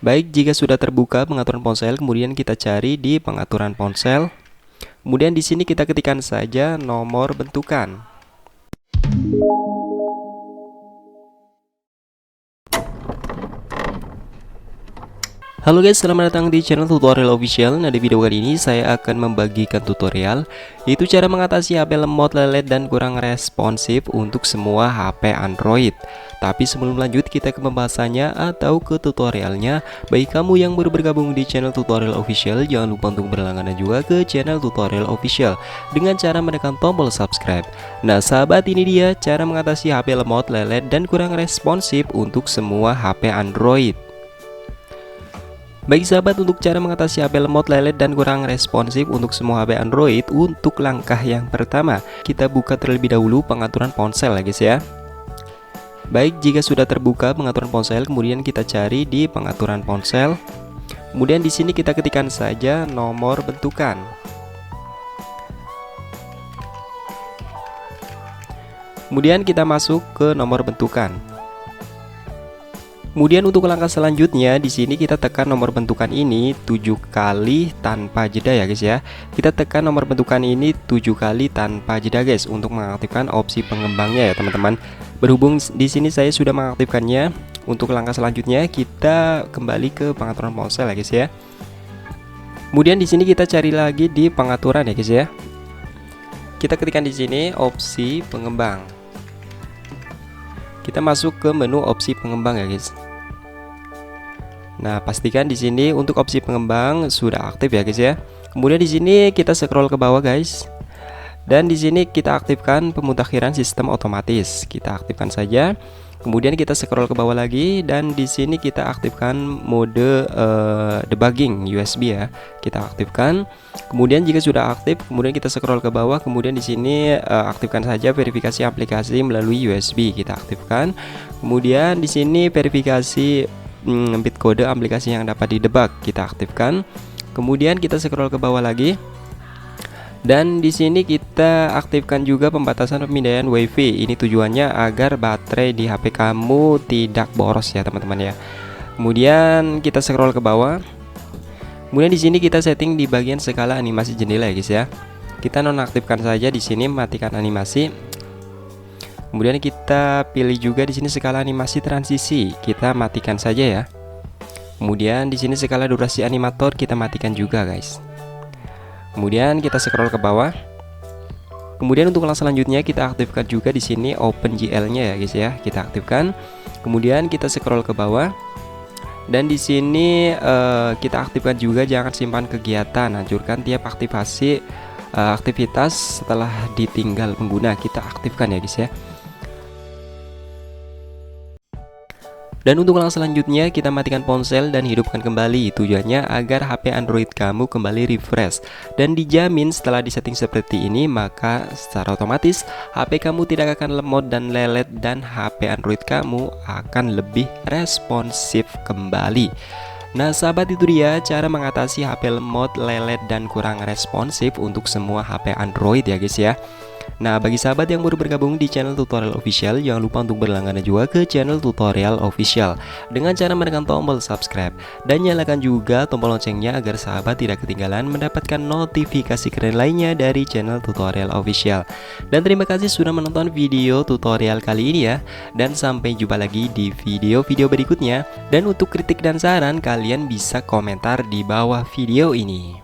Baik, jika sudah terbuka pengaturan ponsel, kemudian kita cari di pengaturan ponsel. Kemudian di sini kita ketikkan saja nomor bentukan. Halo guys, selamat datang di channel tutorial official. Nah, di video kali ini saya akan membagikan tutorial yaitu cara mengatasi HP lemot, lelet, dan kurang responsif untuk semua HP Android. Tapi sebelum lanjut kita ke pembahasannya atau ke tutorialnya, bagi kamu yang baru bergabung di channel tutorial official, jangan lupa untuk berlangganan juga ke channel tutorial official dengan cara menekan tombol subscribe. Nah sahabat, ini dia cara mengatasi HP lemot, lelet, dan kurang responsif untuk semua HP Android. Baik sahabat, untuk cara mengatasi HP lemot, lelet, dan kurang responsif untuk semua HP Android, untuk langkah yang pertama, kita buka terlebih dahulu pengaturan ponsel ya guys ya. Baik, jika sudah terbuka pengaturan ponsel, kemudian kita cari di pengaturan ponsel. Kemudian di sini kita ketikkan saja nomor bentukan. Kemudian kita masuk ke nomor bentukan. Kemudian untuk langkah selanjutnya, di sini kita tekan nomor bentukan ini 7 kali tanpa jeda ya guys ya. Kita tekan nomor bentukan ini 7 kali tanpa jeda guys untuk mengaktifkan opsi pengembangnya ya teman-teman. Berhubung di sini saya sudah mengaktifkannya, untuk langkah selanjutnya kita kembali ke pengaturan ponsel ya guys ya. Kemudian di sini kita cari lagi di pengaturan ya guys ya. Kita ketikkan di sini opsi pengembang. Kita masuk ke menu opsi pengembang ya guys. Nah, pastikan di sini untuk opsi pengembang sudah aktif ya guys ya. Kemudian di sini kita scroll ke bawah guys. Dan di sini kita aktifkan pemutakhiran sistem otomatis. Kita aktifkan saja. Kemudian kita scroll ke bawah lagi dan di sini kita aktifkan mode debugging USB ya. Kita aktifkan. Kemudian jika sudah aktif, kemudian kita scroll ke bawah. Kemudian di sini aktifkan saja verifikasi aplikasi melalui USB. Kita aktifkan. Kemudian di sini verifikasi bit kode aplikasi yang dapat didebug. Kita aktifkan. Kemudian kita scroll ke bawah lagi. Dan di sini kita aktifkan juga pembatasan pemindahan WiFi. Ini tujuannya agar baterai di HP kamu tidak boros ya teman-teman ya. Kemudian kita scroll ke bawah. Kemudian di sini kita setting di bagian skala animasi jendela ya guys ya. Kita nonaktifkan saja di sini, matikan animasi. Kemudian kita pilih juga di sini skala animasi transisi. Kita matikan saja ya. Kemudian di sini skala durasi animator kita matikan juga guys. Kemudian kita scroll ke bawah. Kemudian untuk langkah selanjutnya kita aktifkan juga di sini OpenGL-nya ya guys ya. Kita aktifkan. Kemudian kita scroll ke bawah. Dan di sini kita aktifkan juga jangan simpan kegiatan, hancurkan tiap aktivasi aktivitas setelah ditinggal pengguna. Kita aktifkan ya guys ya. Dan untuk langkah selanjutnya kita matikan ponsel dan hidupkan kembali. Tujuannya agar HP Android kamu kembali refresh. Dan dijamin setelah disetting seperti ini, maka secara otomatis HP kamu tidak akan lemot dan lelet, dan HP Android kamu akan lebih responsif kembali. Nah sahabat, itu dia cara mengatasi HP lemot, lelet, dan kurang responsif untuk semua HP Android ya guys ya. Nah bagi sahabat yang baru bergabung di channel tutorial official, jangan lupa untuk berlangganan juga ke channel tutorial official dengan cara menekan tombol subscribe dan nyalakan juga tombol loncengnya agar sahabat tidak ketinggalan mendapatkan notifikasi keren lainnya dari channel tutorial official. Dan terima kasih sudah menonton video tutorial kali ini ya, dan sampai jumpa lagi di video-video berikutnya. Dan untuk kritik dan saran kalian bisa komentar di bawah video ini.